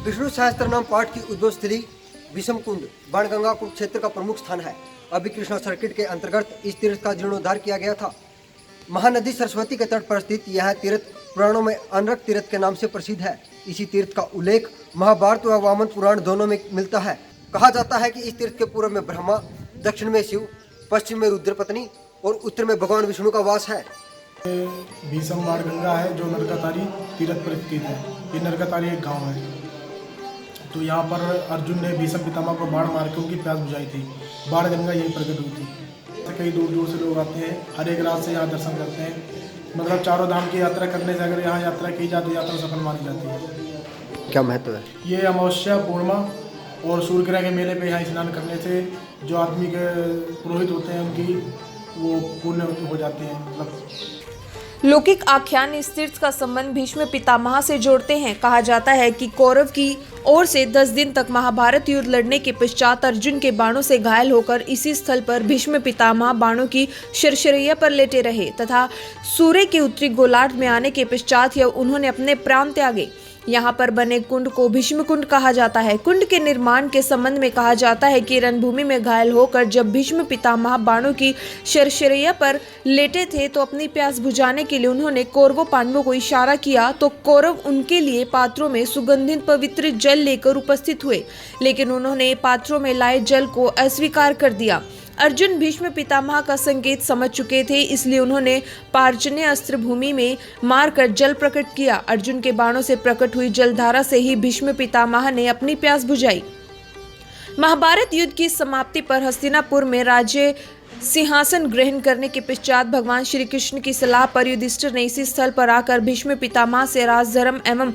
विष्णु सहस्त्रनाम पाठ की उद्भव स्थली विषम कुंड बाणगंगा कुरुक्षेत्र का प्रमुख स्थान है। अभी कृष्णा सर्किट के अंतर्गत इस तीर्थ का जीर्णोद्धार किया गया था। महानदी सरस्वती के तट पर स्थित यह तीर्थ पुराणों में अनरक तीर्थ के नाम से प्रसिद्ध है। इसी तीर्थ का उल्लेख महाभारत व वामन पुराण दोनों में मिलता है। कहा जाता है कि इस तीर्थ के पूर्व में ब्रह्मा, दक्षिण में शिव, पश्चिम में रुद्र पत्नी और उत्तर में भगवान विष्णु का वास है। भीषम बाणगंगा है जो नरकातारी तीर्थ पर स्थित है। ये नरकातारी एक गांव है। तो यहाँ पर अर्जुन ने भीषम पितामह को बाण मार के उनकी प्यास बुझाई थी। बाणगंगा यही प्रकट हुई थी। कई दूर दूर से लोग आते हैं, हर एक रात से यहाँ दर्शन करते हैं। मतलब चारों धाम की यात्रा करने से अगर यहाँ यात्रा की जाए तो यात्रा सफल मानी जाती है। क्या महत्व है? ये अमावस्या, पूर्णिमा और सूर्य ग्रह के मेले पे यहाँ स्नान करने से जो आदमी के पुरोहित होते हैं उनकी वो पुण्य हो जाते हैं। मतलब लौकिक आख्यान इस तीर्थ का संबंध भीष्म पितामह से जोड़ते हैं। कहा जाता है कि कौरव की ओर से 10 दिन तक महाभारत युद्ध लड़ने के पश्चात अर्जुन के बाणों से घायल होकर इसी स्थल पर भीष्म पितामह बाणों की शरशरैया पर लेटे रहे तथा सूर्य के उत्तरी गोलार्ध में आने के पश्चात यह उन्होंने अपने प्राण त्यागे। यहाँ पर बने कुंड को भीष्म कुंड कहा जाता है। कुंड के निर्माण के संबंध में कहा जाता है कि रणभूमि में घायल होकर जब भीष्म पितामह बाणों की शरशरैया पर लेटे थे तो अपनी प्यास बुझाने के लिए उन्होंने कौरवों पांडवों को इशारा किया तो कौरव उनके लिए पात्रों में सुगंधित पवित्र जल लेकर उपस्थित हुए, लेकिन उन्होंने पात्रों में लाए जल को अस्वीकार कर दिया। अर्जुन भीष्म पितामह का संकेत समझ चुके थे, इसलिए उन्होंने पार्जन्य अस्त्र भूमि में मारकर जल प्रकट किया। अर्जुन के बाणों से प्रकट हुई जलधारा से ही भीष्म पितामह ने अपनी प्यास बुझाई। महाभारत युद्ध की समाप्ति पर हस्तिनापुर में राज्य सिंहासन ग्रहण करने के पश्चात भगवान श्री कृष्ण की सलाह पर युधिष्ठिर ने इसी स्थल पर आकर भीष्म पितामह से राजधर्म एवं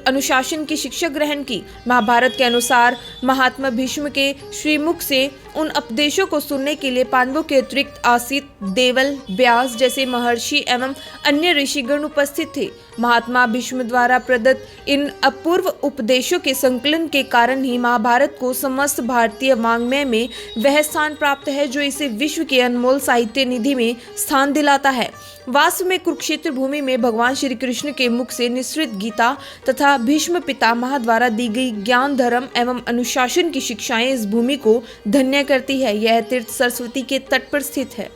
अनुशासन की शिक्षा ग्रहण की। महाभारत के अनुसार महात्मा भीष्म के श्रीमुख से उन उपदेशों को सुनने के लिए पांडवों के अतिरिक्त आसित, देवल, व्यास जैसे महर्षि एवं अन्य ऋषिगण उपस्थित थे। महात्मा भीष्म द्वारा प्रदत्त इन अपूर्व उपदेशों के संकलन के कारण ही महाभारत को समस्त भारतीय वाङ्मय में वह स्थान प्राप्त है जो इसे विश्व के अनमोल साहित्य निधि में स्थान दिलाता है। वास्तव में कुरुक्षेत्र भूमि में भगवान श्री कृष्ण के मुख से निसृत गीता तथा भीष्म पितामह द्वारा दी गई ज्ञान, धर्म एवं अनुशासन की शिक्षाएं इस भूमि को धन्य करती है। यह तीर्थ सरस्वती के तट पर स्थित है।